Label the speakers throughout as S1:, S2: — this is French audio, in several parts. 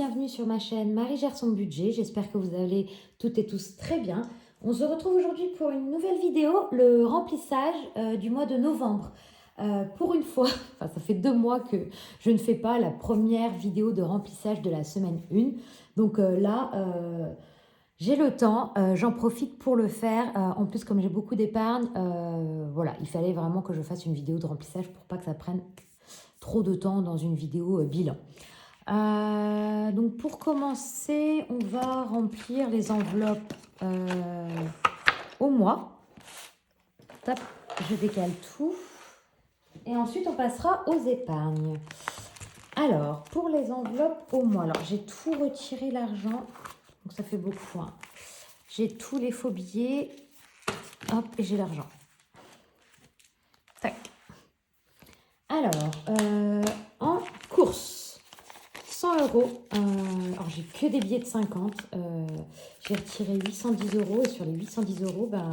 S1: bienvenue sur ma chaîne Marie gère son budget. J'espère que vous allez toutes et tous très bien. On se retrouve aujourd'hui pour une nouvelle vidéo, le remplissage du mois de novembre. Pour une fois, enfin, ça fait 2 mois que je ne fais pas la première vidéo de remplissage de la semaine 1. Donc là, j'ai le temps, j'en profite pour le faire. En plus, comme j'ai beaucoup d'épargne, voilà, il fallait vraiment que je fasse une vidéo de remplissage pour pas que ça prenne trop de temps dans une vidéo bilan. Donc pour commencer, on va remplir les enveloppes au mois. Tape, je décale tout. Et ensuite, on passera aux épargnes. Alors, pour les enveloppes au mois, alors j'ai tout retiré l'argent, donc ça fait beaucoup. Hein. J'ai tous les faux billets, hop, et j'ai l'argent. Tac. Alors, en course, 100 €. Alors, j'ai que des billets de 50. J'ai retiré 810 € et sur les 810 €, ben,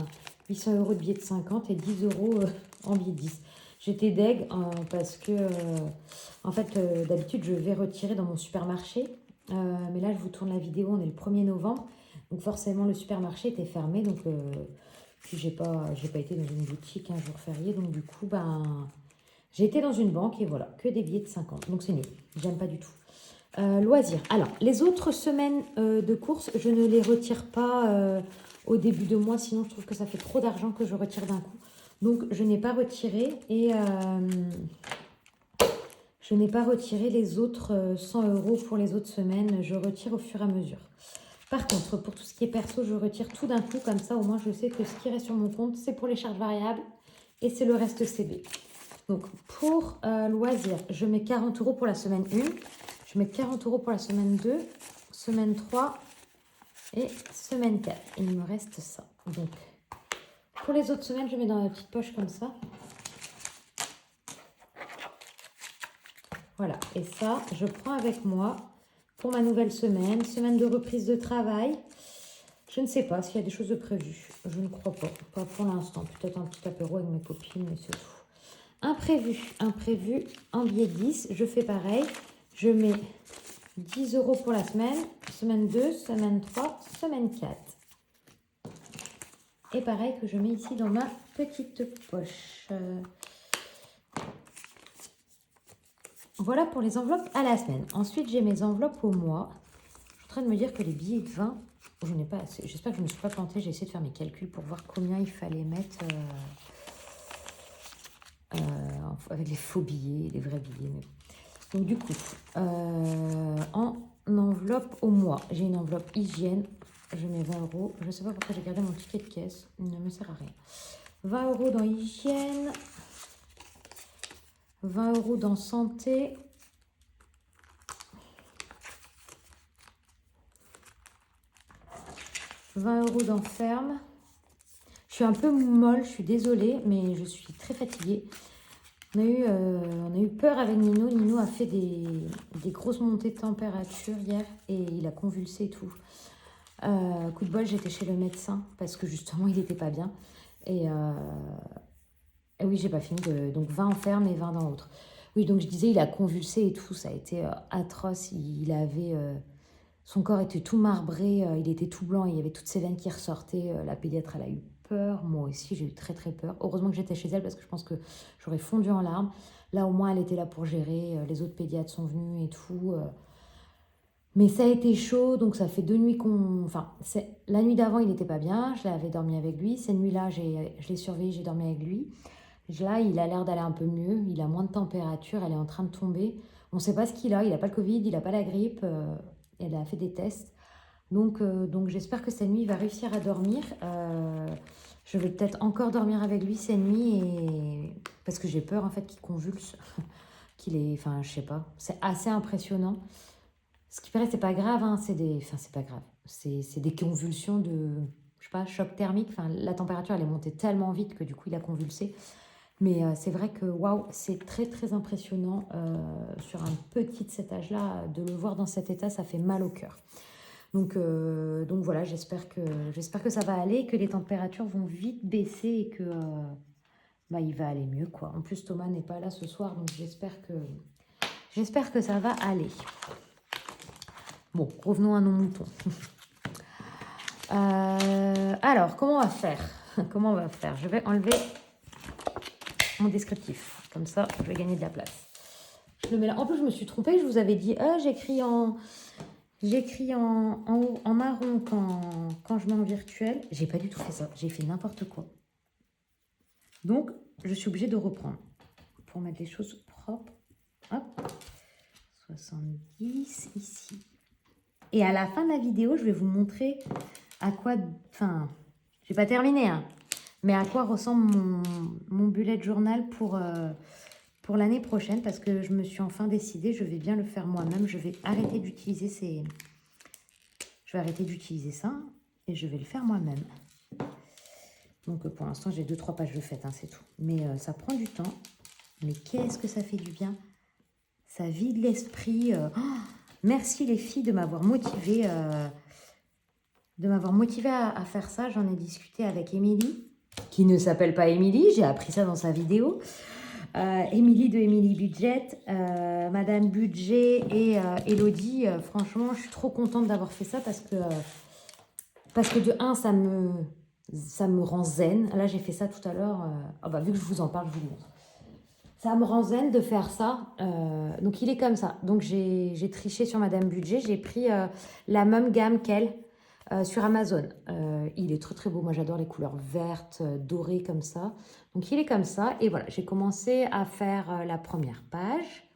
S1: 800 € de billets de 50 et 10 € en billets de 10. J'étais deg parce que, en fait, d'habitude, je vais retirer dans mon supermarché. Mais là, je vous tourne la vidéo, on est le 1er novembre. Donc, forcément, le supermarché était fermé. Donc, puis, j'ai pas été dans une boutique un jour férié. Donc, du coup, ben, j'ai été dans une banque et voilà, que des billets de 50. Donc, c'est nul. J'aime pas du tout. Loisirs. Alors, les autres semaines de courses, je ne les retire pas au début de mois, sinon je trouve que ça fait trop d'argent que je retire d'un coup. Donc, je n'ai pas retiré et je n'ai pas retiré les autres 100 € pour les autres semaines. Je retire au fur et à mesure. Par contre, pour tout ce qui est perso, je retire tout d'un coup. Comme ça, au moins, je sais que ce qui reste sur mon compte, c'est pour les charges variables et c'est le reste CB. Donc, pour loisirs, je mets 40 € pour la semaine 1. Je mets 40 € pour la semaine 2, semaine 3 et semaine 4. Il me reste ça. Donc, pour les autres semaines, je mets dans ma petite poche comme ça. Voilà. Et ça, je prends avec moi pour ma nouvelle semaine. Semaine de reprise de travail. Je ne sais pas s'il y a des choses de prévues. Je ne crois pas. Pas pour l'instant. Peut-être un petit apéro avec mes copines, mais c'est tout. Imprévu. Imprévu en billet 10. Je fais pareil. Je mets 10 € pour la semaine. Semaine 2, semaine 3, semaine 4. Et pareil que je mets ici dans ma petite poche. Voilà pour les enveloppes à la semaine. Ensuite, j'ai mes enveloppes au mois. Je suis en train de me dire que les billets de 20, je n'ai pas assez. J'espère que je ne me suis pas plantée. J'ai essayé de faire mes calculs pour voir combien il fallait mettre avec les faux billets, les vrais billets. Mais... Donc du coup, en enveloppe au mois, j'ai une enveloppe hygiène. Je mets 20 €. Je ne sais pas pourquoi j'ai gardé mon ticket de caisse. Il ne me sert à rien. 20 € dans hygiène. 20 € dans santé. 20 € dans ferme. Je suis un peu molle, je suis désolée, mais je suis très fatiguée. On a eu peur avec Nino. Nino a fait des grosses montées de température hier et il a convulsé et tout. Coup de bol, j'étais chez le médecin parce que justement, il n'était pas bien. Et oui, j'ai pas fini. Donc 20 en ferme et 20 dans l'autre. Oui, donc je disais, il a convulsé et tout. Ça a été atroce. Il avait... son corps était tout marbré, il était tout blanc, il y avait toutes ses veines qui ressortaient. La pédiatre, elle a eu peur. Moi aussi, j'ai eu très très peur. Heureusement que j'étais chez elle parce que je pense que j'aurais fondu en larmes. Là, au moins, elle était là pour gérer. Les autres pédiatres sont venus et tout. Mais ça a été chaud, donc ça fait 2 nuits qu'on... Enfin, la nuit d'avant, il n'était pas bien. Je l'avais dormi avec lui. Cette nuit-là, je l'ai surveillé, j'ai dormi avec lui. Là, il a l'air d'aller un peu mieux. Il a moins de température, elle est en train de tomber. On ne sait pas ce qu'il a. Il n'a pas le Covid, il n'a pas la grippe. Elle a fait des tests. Donc j'espère que cette nuit, il va réussir à dormir. Je vais peut-être encore dormir avec lui cette nuit. Parce que j'ai peur, en fait, qu'il convulse. Enfin, je sais pas. C'est assez impressionnant. Ce qui paraît, c'est pas grave. Hein. Enfin, c'est pas grave. C'est des convulsions de... Je sais pas, choc thermique. Enfin, la température, elle est montée tellement vite que du coup, il a convulsé. Mais c'est vrai que waouh, c'est très très impressionnant sur un petit de cet âge-là, de le voir dans cet état, ça fait mal au cœur. Donc voilà, j'espère que ça va aller, que les températures vont vite baisser et que il va aller mieux, quoi. En plus, Thomas n'est pas là ce soir, donc j'espère que ça va aller. Bon, revenons à nos moutons. Alors, comment on va faire? Comment on va faire? Je vais enlever mon descriptif. Comme ça, je vais gagner de la place. Je le mets là. En plus, je me suis trompée. Je vous avais dit, j'écris en marron quand je mets en virtuel. J'ai pas du tout fait ça. J'ai fait n'importe quoi. Donc, je suis obligée de reprendre. Pour mettre les choses propres. Hop. 70 ici. Et à la fin de la vidéo, je vais vous montrer à quoi... Enfin, je n'ai pas terminé, hein, mais à quoi ressemble mon bullet journal pour l'année prochaine, parce que je me suis enfin décidée, je vais bien le faire moi-même. Je vais arrêter d'utiliser Je vais arrêter d'utiliser ça et je vais le faire moi-même. Donc, pour l'instant, j'ai 2-3 pages de faites, hein, c'est tout. Mais ça prend du temps. Mais qu'est-ce que ça fait du bien. Ça vide l'esprit. Merci les filles de m'avoir motivée à faire ça. J'en ai discuté avec Émilie, qui ne s'appelle pas Émilie. J'ai appris ça dans sa vidéo. Émilie de Émilie Budget, Madame Budget et Elodie. Franchement, je suis trop contente d'avoir fait ça parce que de un, ça me rend zen. Là, j'ai fait ça tout à l'heure. Vu que je vous en parle, je vous le montre. Ça me rend zen de faire ça. Donc, il est comme ça. Donc, j'ai triché sur Madame Budget. J'ai pris la même gamme qu'elle sur Amazon. Il est très, très beau. Moi, j'adore les couleurs vertes, dorées comme ça. Donc, il est comme ça. Et voilà, j'ai commencé à faire la première page.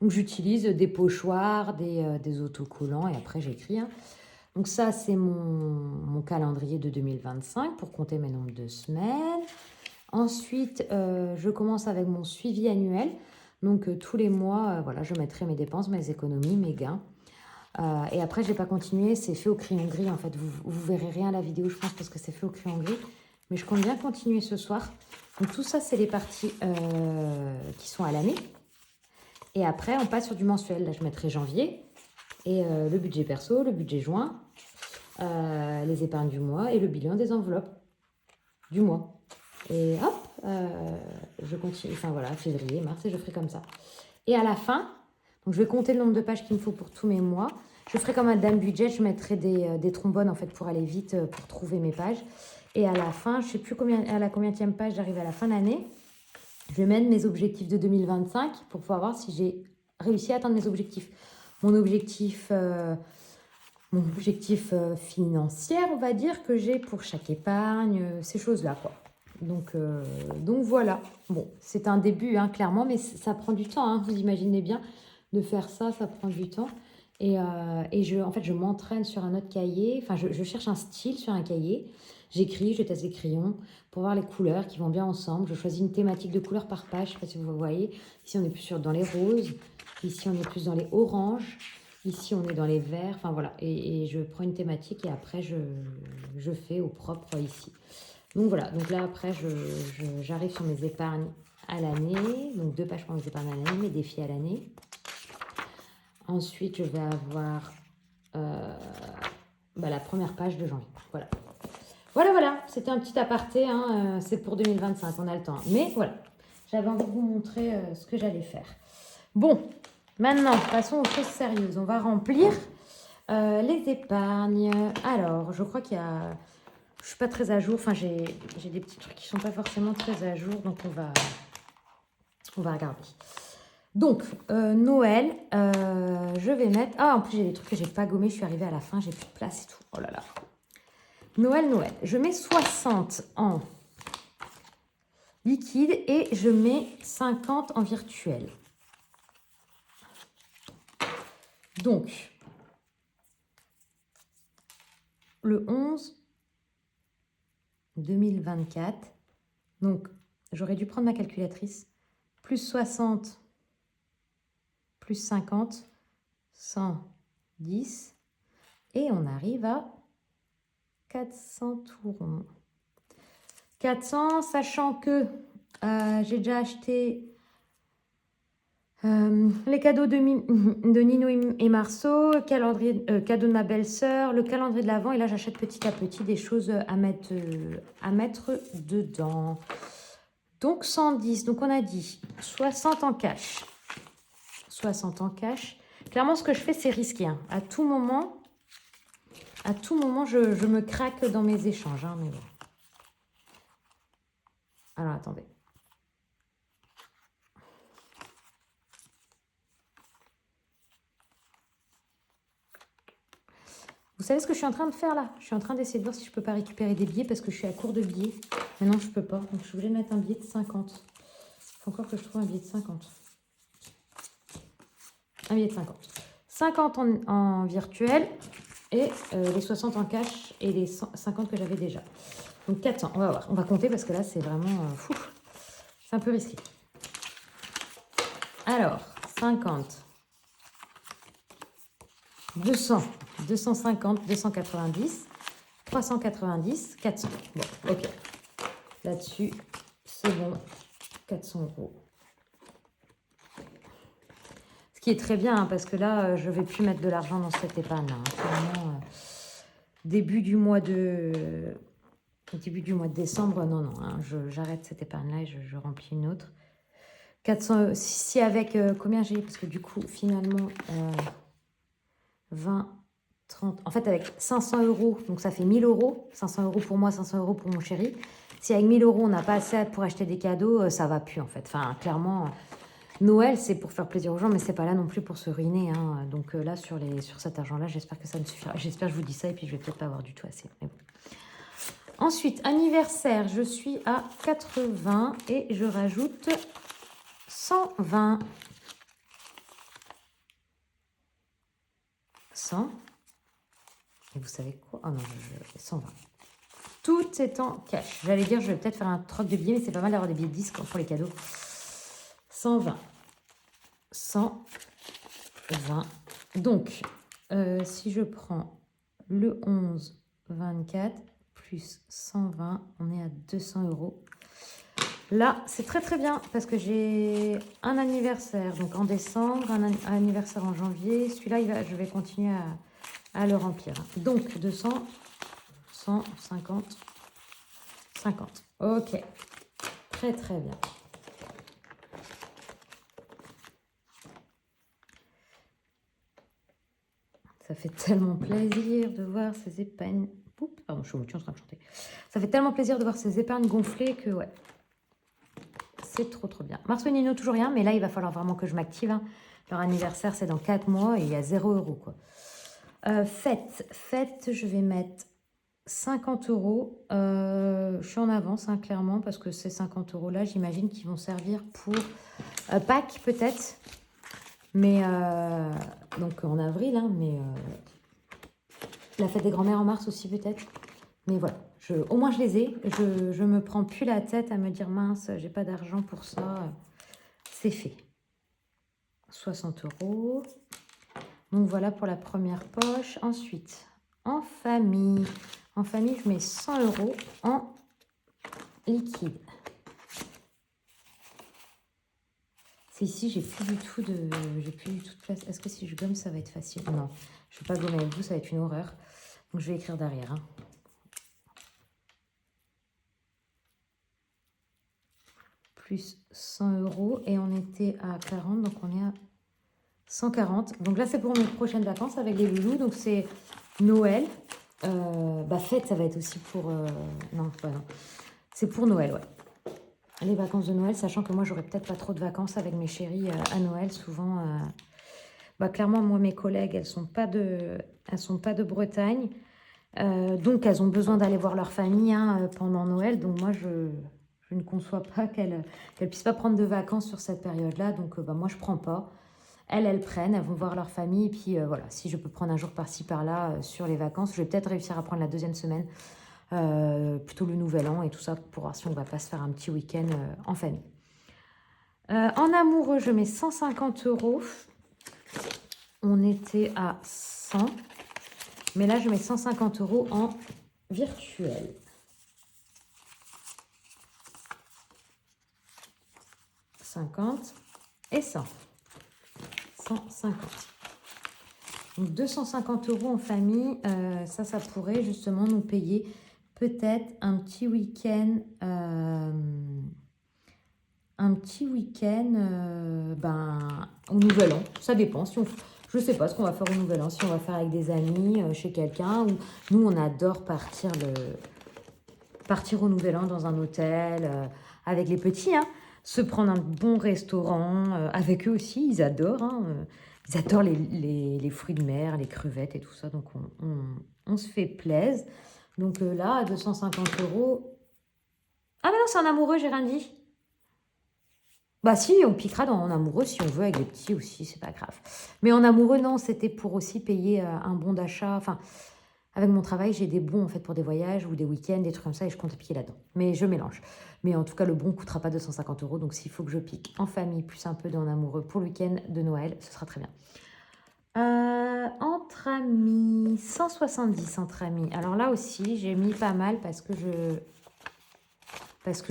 S1: Donc, j'utilise des pochoirs, des autocollants. Et après, j'écris. Hein. Donc, ça, c'est mon calendrier de 2025 pour compter mes nombres de semaines. Ensuite, je commence avec mon suivi annuel. Donc, tous les mois, voilà, je mettrai mes dépenses, mes économies, mes gains. Et après, je n'ai pas continué. C'est fait au crayon gris, en fait. Vous verrez rien à la vidéo, je pense, parce que c'est fait au crayon gris. Mais je compte bien continuer ce soir. Donc, tout ça, c'est les parties qui sont à l'année. Et après, on passe sur du mensuel. Là, je mettrai janvier. Et le budget perso, le budget joint, les épargnes du mois et le bilan des enveloppes du mois. Et hop, je continue, enfin voilà, février, mars, et je ferai comme ça. Et à la fin, donc je vais compter le nombre de pages qu'il me faut pour tous mes mois. Je ferai comme Madame Budget, je mettrai des trombones en fait pour aller vite, pour trouver mes pages. Et à la fin, je ne sais plus à la combienième page j'arrive à la fin de l'année. Je vais mettre mes objectifs de 2025 pour pouvoir voir si j'ai réussi à atteindre mes objectifs. Mon objectif financier, on va dire, que j'ai pour chaque épargne, ces choses-là, quoi. Donc voilà. Bon, c'est un début, hein, clairement, mais ça prend du temps, hein, vous imaginez bien. De faire ça, ça prend du temps. Et en fait, je m'entraîne sur un autre cahier. Enfin, je cherche un style sur un cahier. J'écris, je teste les crayons pour voir les couleurs qui vont bien ensemble. Je choisis une thématique de couleur par page. Je ne sais pas si vous voyez. Ici, on est plus dans les roses. Ici, on est plus dans les oranges. Ici, on est dans les verts. Enfin, voilà. Et je prends une thématique et après, je fais au propre ici. Donc, voilà. Donc là, après, j'arrive sur mes épargnes à l'année. Donc, 2 pages pour mes épargnes à l'année, mes défis à l'année. Ensuite, je vais avoir la première page de janvier. Voilà. Voilà. C'était un petit aparté. Hein, c'est pour 2025, on a le temps. Mais voilà, j'avais envie de vous montrer ce que j'allais faire. Bon, maintenant, passons aux choses sérieuses. On va remplir les épargnes. Alors, je crois qu'il y a... Je ne suis pas très à jour. Enfin, j'ai des petits trucs qui ne sont pas forcément très à jour. Donc, on va regarder. Donc, Noël, je vais mettre... Ah, en plus, j'ai des trucs que j'ai pas gommés. Je suis arrivée à la fin, j'ai plus de place et tout. Oh là là. Noël. Je mets 60 en liquide et je mets 50 en virtuel. Donc, le 11 2024. Donc, j'aurais dû prendre ma calculatrice. Plus 60... plus 50, 110, et on arrive à 400 tout rond. 400, sachant que j'ai déjà acheté les cadeaux de Nino et Marceau, cadeau de ma belle-sœur, le calendrier de l'Avent, et là j'achète petit à petit des choses à mettre dedans. Donc 110, donc on a dit 60 en cash. 60 en cash. Clairement, ce que je fais, c'est risqué. Hein. À tout moment, je me craque dans mes échanges. Hein, mais bon. Alors, attendez. Vous savez ce que je suis en train de faire là? Je suis en train d'essayer de voir si je peux pas récupérer des billets parce que je suis à court de billets. Mais non, je peux pas. Donc, je voulais mettre un billet de 50. Il faut encore que je trouve un billet de 50. Un billet de 50. 50 en virtuel et les 60 en cash et les 50 que j'avais déjà. Donc 400, on va voir. On va compter parce que là, c'est vraiment fou. C'est un peu risqué. Alors, 50, 200, 250, 290, 390, 400. Bon, ok. Là-dessus, c'est bon. 400 €. Ce qui est très bien, hein, parce que là, je ne vais plus mettre de l'argent dans cette épargne. Hein. Vraiment, début du mois de décembre, non, hein, j'arrête cette épargne-là et je remplis une autre. 400, si avec combien j'ai, parce que du coup, finalement, 20, 30, en fait, avec 500 €, donc ça fait 1000 €, 500 € pour moi, 500 € pour mon chéri. Si avec 1000 € on n'a pas assez pour acheter des cadeaux, ça va plus en fait. Enfin, clairement, Noël, c'est pour faire plaisir aux gens, mais c'est pas là non plus pour se ruiner. Hein. Donc là, sur cet argent-là, j'espère que ça me suffira. J'espère que je vous dis ça et puis je vais peut-être pas avoir du tout assez. Mais bon. Ensuite, anniversaire, je suis à 80 et je rajoute 120. 100. Et vous savez quoi? Oh non, 120. Tout est en cash. J'allais dire, je vais peut-être faire un troc de billets, mais c'est pas mal d'avoir des billets de 10 pour les cadeaux. 120. 120. Donc, si je prends le 11, 24, plus 120, on est à 200 €. Là, c'est très très bien parce que j'ai un anniversaire donc en décembre, un anniversaire en janvier. Celui-là, je vais continuer à le remplir. Donc, 200, 150, 50. Ok, très très bien. Ça fait tellement plaisir de voir ces épargnes. Oups, pardon, je suis en train de chanter. Ça fait tellement plaisir de voir ces épargnes gonflées que ouais. C'est trop trop bien. Marceau et Nino, toujours rien, mais là, il va falloir vraiment que je m'active. Hein. Leur anniversaire, c'est dans 4 mois et il y a 0 € quoi. Fête, je vais mettre 50 €. Je suis en avance, hein, clairement, parce que ces 50 € là, j'imagine qu'ils vont servir pour Pâques, peut-être. Mais, donc en avril, hein, mais la fête des grands-mères en mars aussi, peut-être. Mais voilà, au moins je les ai. Je me prends plus la tête à me dire, mince, j'ai pas d'argent pour ça. C'est fait. 60 €. Donc voilà pour la première poche. Ensuite, en famille. En famille, je mets 100 € en liquide. C'est ici, j'ai plus du tout de place. Est-ce que si je gomme, ça va être facile? Non, je ne vais pas gommer avec vous, ça va être une horreur. Donc je vais écrire derrière. Hein. Plus 100 € et on était à 40, donc on est à 140. Donc là, c'est pour mes prochaines vacances avec les loulous. Donc c'est Noël. Fête, ça va être aussi pour... non, pas non. C'est pour Noël, ouais. Les vacances de Noël, sachant que moi, j'aurais peut-être pas trop de vacances avec mes chéris à Noël. Souvent, clairement, moi, mes collègues, elles sont pas de Bretagne. Donc, elles ont besoin d'aller voir leur famille hein, pendant Noël. Donc, moi, je ne conçois pas qu'elles puissent pas prendre de vacances sur cette période-là. Donc, moi, je prends pas. Elles prennent, elles vont voir leur famille. Et puis, voilà, si je peux prendre un jour par-ci, par-là sur les vacances, je vais peut-être réussir à prendre la deuxième semaine. Plutôt le nouvel an et tout ça pour voir si on va pas se faire un petit week-end en famille. En amoureux, je mets 150 €. On était à 100. Mais là, je mets 150 € en virtuel. « 50 et 100. 150. Donc 250 € en famille, ça pourrait justement nous payer peut-être un petit week-end, au Nouvel An. Ça dépend. Je sais pas ce qu'on va faire au Nouvel An, si on va faire avec des amis, chez quelqu'un, ou nous, on adore partir au Nouvel An dans un hôtel, avec les petits, hein, se prendre un bon restaurant, avec eux aussi, ils adorent, hein, ils adorent les fruits de mer, les crevettes et tout ça, donc on se fait plaisir. Donc là, à 250 euros... Ah mais non, c'est en amoureux, j'ai rien dit. Bah si, on piquera en amoureux si on veut, avec les petits aussi, c'est pas grave. Mais en amoureux, non, c'était pour aussi payer un bon d'achat. Enfin, avec mon travail, j'ai des bons en fait pour des voyages ou des week-ends, des trucs comme ça, et je compte piquer là-dedans. Mais je mélange. Mais en tout cas, le bon coûtera pas 250 euros, donc s'il faut que je pique en famille, plus un peu en amoureux pour le week-end de Noël, ce sera très bien. Entre amis, 170 entre amis. Alors là aussi, j'ai mis pas mal parce que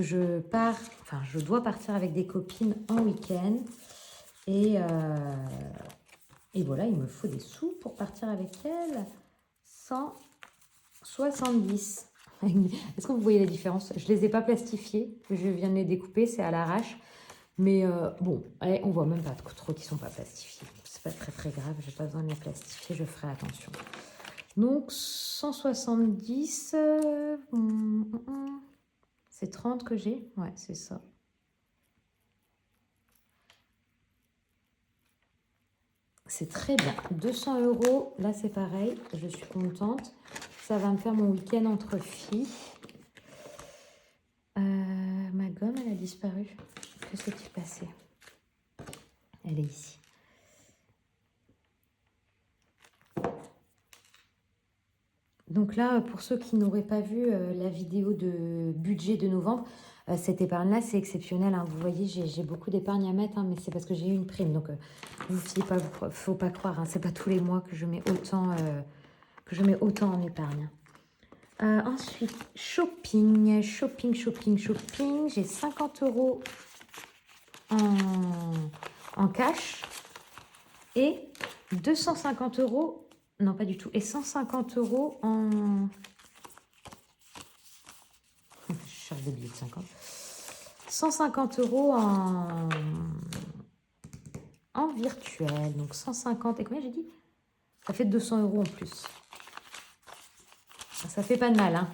S1: je pars, enfin je dois partir avec des copines en week-end et voilà, il me faut des sous pour partir avec elles. 170. Est-ce que vous voyez la différence? Je les ai pas plastifiés, je viens de les découper, c'est à l'arrache. Mais bon, allez, on voit même pas trop qu'ils sont pas plastifiés. C'est pas très très grave, j'ai pas besoin de les plastifier, je ferai attention. Donc 170, c'est 30 que j'ai? Ouais, c'est ça. C'est très bien. 200 euros, là c'est pareil, je suis contente. Ça va me faire mon week-end entre filles. Ma gomme, elle a disparu. Que s'est-il passé? Elle est ici. Donc là, pour ceux qui n'auraient pas vu la vidéo de budget de novembre, cette épargne-là, c'est exceptionnel, hein. Vous voyez, j'ai beaucoup d'épargne à mettre, hein, mais c'est parce que j'ai eu une prime. Donc, vous fiez pas, faut pas croire, hein, c'est pas tous les mois que je mets autant, en épargne. Ensuite, shopping. J'ai 50 euros en cash et 250 euros. Non, pas du tout. Et 150 euros en... Je cherche des billets de 50. 150 euros en virtuel. Donc 150. Et combien j'ai dit? Ça fait 200 euros en plus. Ça fait pas de mal, hein.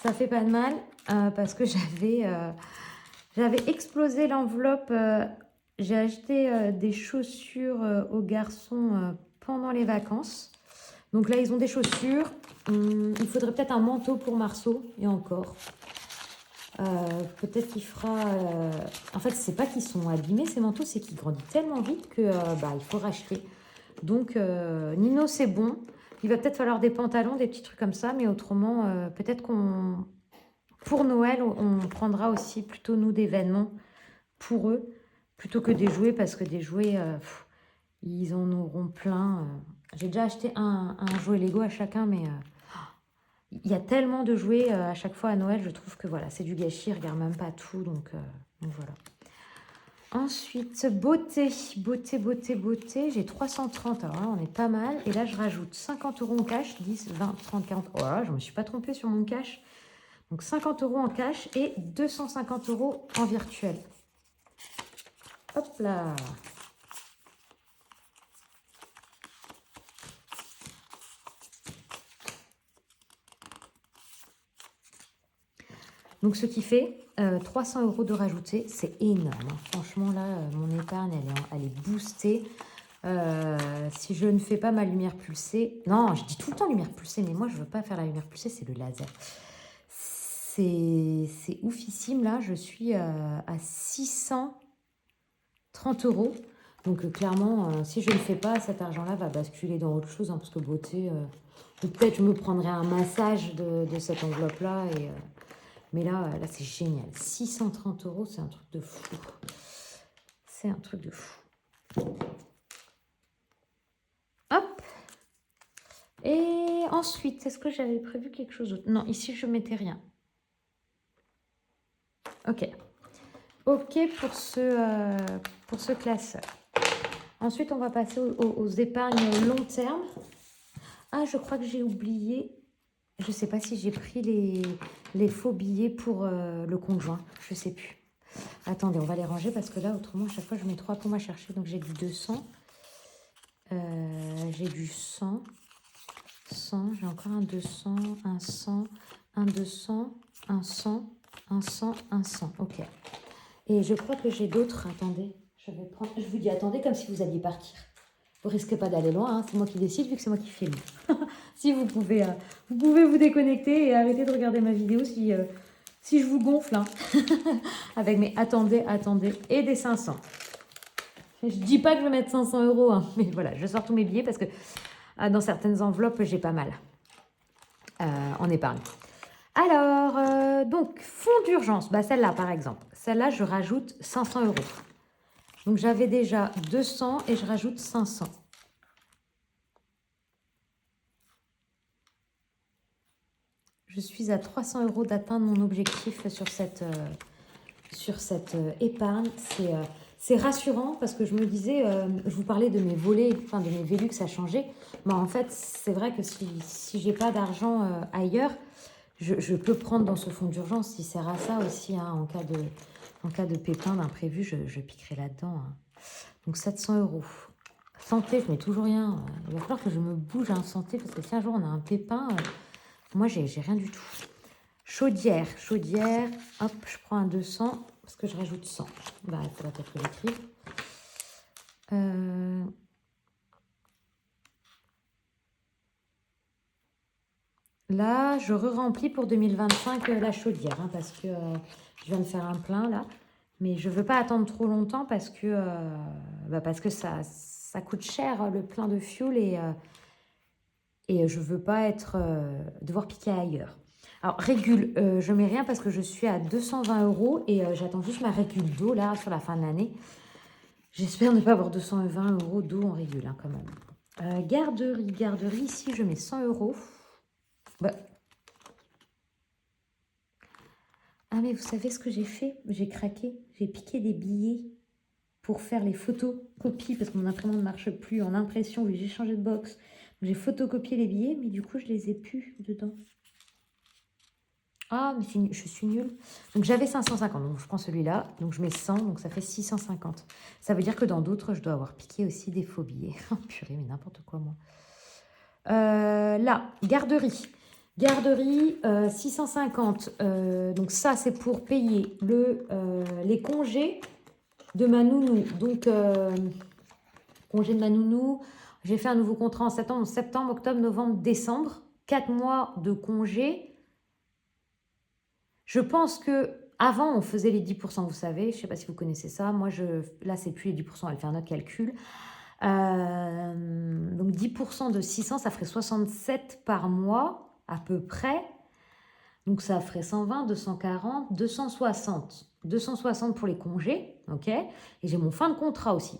S1: Ça fait pas de mal parce que j'avais explosé l'enveloppe. J'ai acheté des chaussures aux garçons pendant les vacances. Donc là, ils ont des chaussures. Il faudrait peut-être un manteau pour Marceau, et encore. Peut-être qu'il fera... En fait, c'est pas qu'ils sont abîmés, ces manteaux, c'est qu'ils grandissent tellement vite que il faut racheter. Donc, Nino, c'est bon. Il va peut-être falloir des pantalons, des petits trucs comme ça, mais autrement, peut-être qu'on... Pour Noël, on prendra aussi plutôt, nous, des vêtements pour eux, plutôt que des jouets, parce que des jouets, ils en auront plein. J'ai déjà acheté un jouet Lego à chacun, mais il y a tellement de jouets à chaque fois à Noël, je trouve que voilà, c'est du gâchis, ils ne regardent même pas tout, donc voilà. Ensuite, beauté, j'ai 330, alors là on est pas mal, et là je rajoute 50 euros en cash, 10, 20, 30, 40, oh là, je ne me suis pas trompée sur mon cash. Donc 50 euros en cash et 250 euros en virtuel. Hop là. Donc ce qui fait 300 euros de rajouter, c'est énorme, hein. Franchement là, mon épargne, elle est boostée. Si je ne fais pas ma lumière pulsée... Non, je dis tout le temps lumière pulsée, mais moi je ne veux pas faire la lumière pulsée, c'est le laser. C'est oufissime, là, je suis à 630 euros. Donc clairement, si je ne le fais pas, cet argent-là va basculer dans autre chose, hein, parce que beauté, peut-être je me prendrai un massage de cette enveloppe-là. Mais là c'est génial. 630 euros, c'est un truc de fou. C'est un truc de fou. Hop. Et ensuite, est-ce que j'avais prévu quelque chose d'autre? Non, ici, je ne mettais rien. Ok. Ok pour ce classeur. Ensuite, on va passer aux épargnes long terme. Ah, je crois que j'ai oublié. Je ne sais pas si j'ai pris les faux billets pour le conjoint. Je ne sais plus. Attendez, on va les ranger parce que là, autrement, à chaque fois, je mets 3 pompes à chercher. Donc, j'ai dit 200. J'ai du 100. 100, j'ai encore un 200, un 100, un 200, un 100, un 100, un 100. Ok. Et je crois que j'ai d'autres. Attendez, je vais prendre. Je vous dis attendez comme si vous alliez partir. Vous risquez pas d'aller loin, hein, c'est moi qui décide vu que c'est moi qui filme. Si vous pouvez vous déconnecter et arrêter de regarder ma vidéo si je vous gonfle. Hein. Avec mes attendez et des 500. Je dis pas que je vais mettre 500 €, hein, mais voilà, je sors tous mes billets parce que dans certaines enveloppes, j'ai pas mal en épargne. Alors, donc, fonds d'urgence, bah, celle-là par exemple. Celle-là, je rajoute 500 €. Donc, j'avais déjà 200 et je rajoute 500. Je suis à 300 € d'atteindre mon objectif sur cette épargne. C'est rassurant parce que je me disais, je vous parlais de mes volets, enfin de mes Velux à changer. Mais en fait, c'est vrai que si j'ai pas d'argent ailleurs, je peux prendre dans ce fonds d'urgence, il sert à ça aussi, hein, en cas de pépin, d'imprévu, je piquerai là-dedans. Hein. Donc 700 €. Santé, je mets toujours rien. Il va falloir que je me bouge en santé parce que si un jour on a un pépin, moi j'ai rien du tout. Chaudière, hop, je prends un 200 parce que je rajoute 100. Bah, il faudra peut-être que j'écrive. Là, je re-remplis pour 2025 la chaudière, hein, parce que je viens de faire un plein là. Mais je ne veux pas attendre trop longtemps parce que ça coûte cher le plein de fioul et je ne veux pas devoir piquer ailleurs. Alors, régule, je mets rien parce que je suis à 220 € et j'attends juste ma régule d'eau là sur la fin de l'année. J'espère ne pas avoir 220 € d'eau en régule hein, quand même. Garderie, ici je mets 100 €. Bah. Ah mais vous savez ce que j'ai fait? J'ai craqué, j'ai piqué des billets pour faire les photocopies parce que mon imprimante ne marche plus en impression vu que j'ai changé de box. J'ai photocopié les billets mais du coup je les ai plus dedans. Ah, mais je suis nulle. Donc, j'avais 550. Donc, je prends celui-là. Donc, je mets 100. Donc, ça fait 650. Ça veut dire que dans d'autres, je dois avoir piqué aussi des faux billets. Oh, purée, mais n'importe quoi, moi. Là, garderie. Garderie, 650. Donc, ça, c'est pour payer les congés de ma nounou. Donc, congé de ma nounou. J'ai fait un nouveau contrat en septembre, octobre, novembre, décembre. 4 mois de congé. Je pense que avant on faisait les 10%, vous savez. Je ne sais pas si vous connaissez ça. Moi, là, c'est plus les 10%. Elle fait un autre calcul. Donc, 10% de 600, ça ferait 67 par mois, à peu près. Donc, ça ferait 120, 240, 260. 260 pour les congés, ok. Et j'ai mon fin de contrat aussi.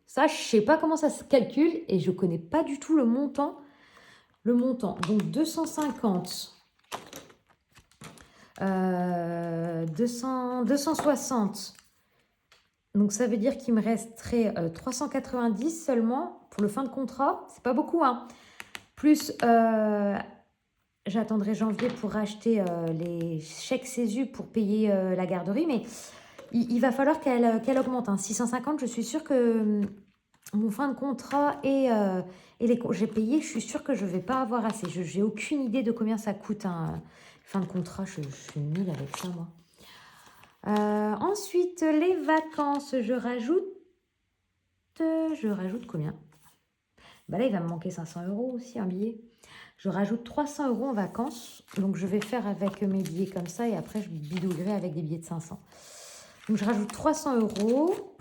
S1: Ça, je ne sais pas comment ça se calcule et je ne connais pas du tout le montant. Donc, 250... 260. Donc, ça veut dire qu'il me resterait 390 seulement pour le fin de contrat. C'est pas beaucoup, hein. Plus, j'attendrai janvier pour acheter les chèques CESU pour payer la garderie. Mais il va falloir qu'elle augmente. Hein. 650, je suis sûre que mon fin de contrat et les congés payés, je suis sûre que je ne vais pas avoir assez. Je n'ai aucune idée de combien ça coûte un fin de contrat. Je suis nulle avec ça, moi. Ensuite, les vacances, je rajoute combien? Bah là, il va me manquer 500 € aussi, un billet. Je rajoute 300 € en vacances. Donc, je vais faire avec mes billets comme ça et après, je bidouillerai avec des billets de 500. Donc, je rajoute 300 €.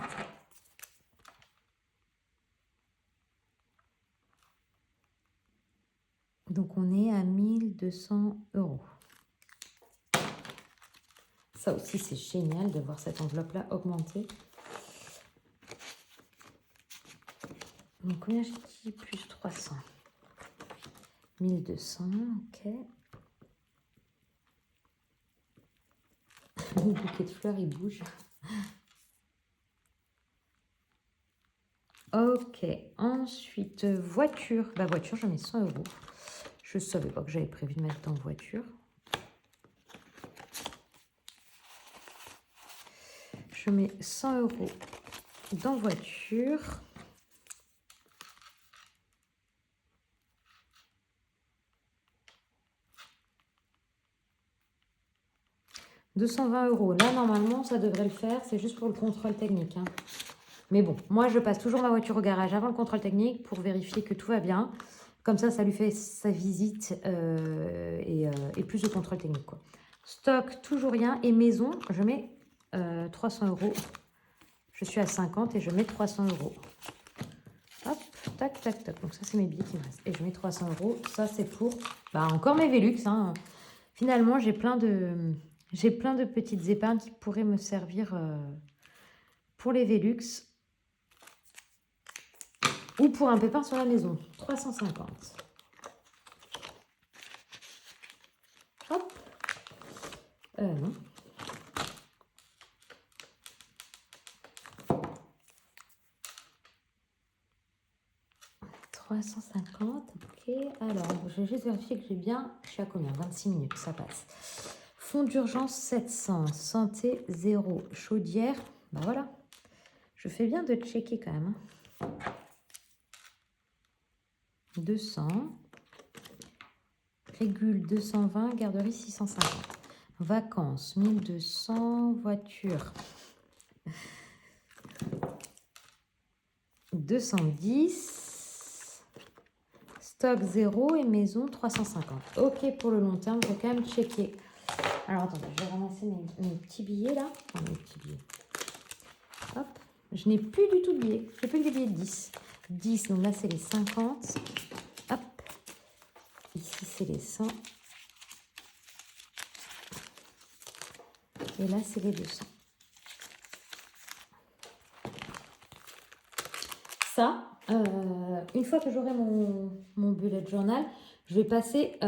S1: Donc, on est à 1200 €. Ça aussi, c'est génial de voir cette enveloppe-là augmenter. Donc, combien j'ai dit? Plus 300. 1200, ok. Mon bouquet de fleurs, il bouge. Ok. Ensuite, voiture. La voiture, je mets 100 €. Je ne savais pas que j'avais prévu de mettre dans voiture. Je mets 100 € dans voiture. 220 €. Là, normalement, ça devrait le faire. C'est juste pour le contrôle technique. Hein. Mais bon, moi, je passe toujours ma voiture au garage avant le contrôle technique pour vérifier que tout va bien. Comme ça lui fait sa visite et plus de contrôle technique. Quoi. Stock, toujours rien. Et maison, je mets 300 €. Je suis à 50 et je mets 300 €. Hop, tac, tac, tac. Donc ça, c'est mes billets qui me restent. Et je mets 300 €. Ça, c'est pour encore mes Velux. Hein. Finalement, j'ai plein de petites épargnes qui pourraient me servir pour les Velux. Ou pour un pépin sur la maison. 350. Hop. Non. 350, ok. Alors, je vais juste vérifier que j'ai bien. Je suis à combien? 26 minutes, ça passe. Fonds d'urgence 700, santé 0, chaudière. Ben voilà. Je fais bien de checker quand même. 200. Régule 220, garderie 650. Vacances 1200, voiture 210. Stock 0 et maison 350. Ok, pour le long terme, je vais quand même checker. Alors, attendez, je vais ramasser mes petits billets là. Enfin, mes petits billets. Hop. Je n'ai plus du tout de billets. Je n'ai plus que des billets de 10. 10, donc là, c'est les 50. Hop. Ici, c'est les 100. Et là, c'est les 200. Ça, une fois que j'aurai mon bullet journal, je vais passer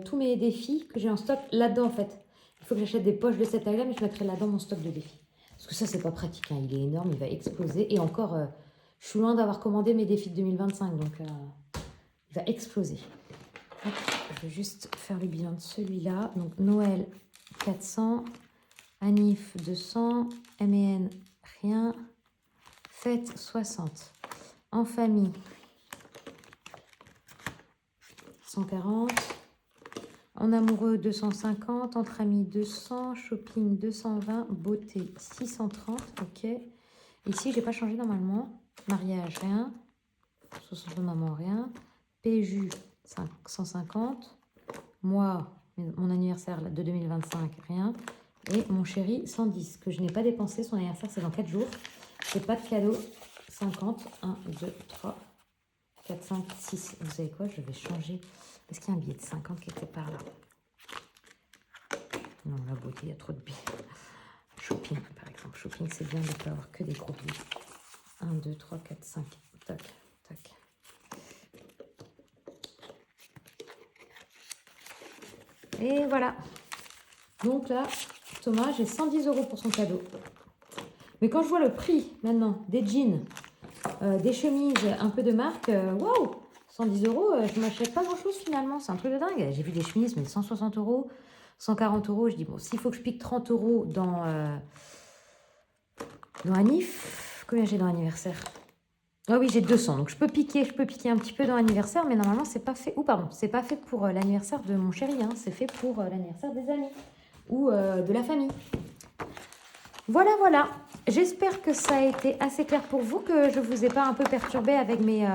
S1: tous mes défis que j'ai en stock là-dedans en fait. Il faut que j'achète des poches de cette taille-là, mais je mettrai là-dedans mon stock de défis. Parce que ça, c'est pas pratique, hein. Il est énorme, il va exploser. Et encore, je suis loin d'avoir commandé mes défis de 2025, donc il va exploser. Hop, je vais juste faire le bilan de celui-là. Donc Noël, 400. Anif, 200. M&N, rien. Fête, 60. En famille, 140. En amoureux, 250. Entre amis, 200. Shopping, 220. Beauté, 630. Ok. Ici, j'ai pas changé normalement. Mariage, rien. 60 maman, rien. PJU, 150. Moi, mon anniversaire de 2025, rien. Et mon chéri, 110, que je n'ai pas dépensé. Son anniversaire, c'est dans 4 jours. C'est pas de cadeau. 50, 1, 2, 3, 4, 5, 6. Vous savez quoi? Je vais changer. Est-ce qu'il y a un billet de 50 qui était par là? Non, la beauté, il y a trop de billets. Shopping, par exemple. Shopping, c'est bien de ne pas avoir que des gros billets. 1, 2, 3, 4, 5. Tac, tac. Et voilà. Donc là, Thomas, j'ai 110 € pour son cadeau. Mais quand je vois le prix, maintenant, des jeans, des chemises, un peu de marque, waouh, 110 €, je ne m'achète pas grand-chose finalement. C'est un truc de dingue. J'ai vu des chemises, mais 160 €, 140 €. Je dis, bon, s'il faut que je pique 30 € dans Anif, combien j'ai dans l'anniversaire? Ah oui, j'ai 200. Donc, je peux piquer un petit peu dans l'anniversaire, mais normalement, c'est pas fait. Ou pardon, c'est pas fait pour l'anniversaire de mon chéri. Hein, c'est fait pour l'anniversaire des amis ou de la famille. Voilà, voilà. J'espère que ça a été assez clair pour vous, que je ne vous ai pas un peu perturbé avec mes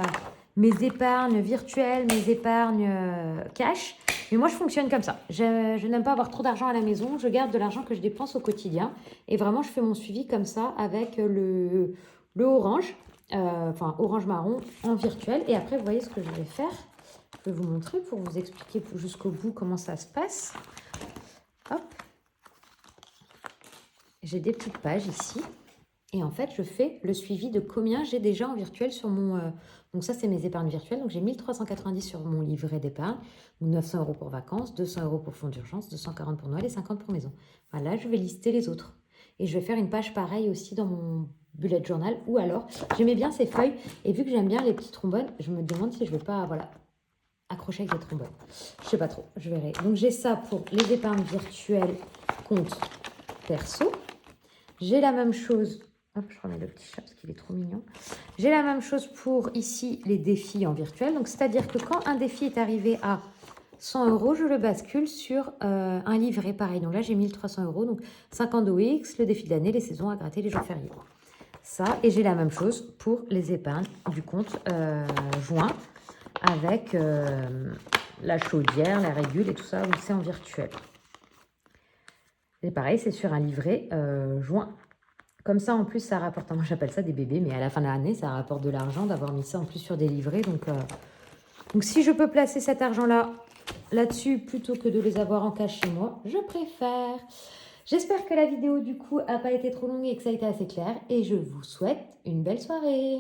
S1: épargnes virtuelles, mes épargnes cash. Mais moi, je fonctionne comme ça. Je n'aime pas avoir trop d'argent à la maison. Je garde de l'argent que je dépense au quotidien. Et vraiment, je fais mon suivi comme ça avec le orange, enfin orange marron en virtuel. Et après, vous voyez ce que je vais faire. Je vais vous montrer pour vous expliquer jusqu'au bout comment ça se passe. Hop. J'ai des petites pages ici. Et en fait, je fais le suivi de combien j'ai déjà en virtuel sur mon... donc ça, c'est mes épargnes virtuelles. Donc j'ai 1390 sur mon livret d'épargne. 900 € pour vacances, 200 € pour fonds d'urgence, 240 pour Noël et 50 pour maison. Voilà, je vais lister les autres. Et je vais faire une page pareille aussi dans mon bullet journal. Ou alors, j'aimais bien ces feuilles. Et vu que j'aime bien les petits trombones, je me demande si je ne vais pas, voilà, accrocher avec les trombones. Je ne sais pas trop, je verrai. Donc j'ai ça pour les épargnes virtuelles, compte perso. J'ai la même chose, hop, je remets le petit chat parce qu'il est trop mignon. J'ai la même chose pour ici les défis en virtuel. Donc, c'est-à-dire que quand un défi est arrivé à 100 €, je le bascule sur un livret pareil. Donc là, j'ai 1300 €. Donc 50 OX, le défi de l'année, les saisons à gratter, les jours fériés. Ça, et j'ai la même chose pour les épargnes du compte joint avec la chaudière, la régule et tout ça, où c'est en virtuel. Et pareil, c'est sur un livret joint. Comme ça, en plus, ça rapporte, moi j'appelle ça des bébés, mais à la fin de l'année, ça rapporte de l'argent d'avoir mis ça en plus sur des livrets. Donc si je peux placer cet argent-là, là-dessus, plutôt que de les avoir en cash chez moi, je préfère. J'espère que la vidéo, du coup, n'a pas été trop longue et que ça a été assez clair. Et je vous souhaite une belle soirée.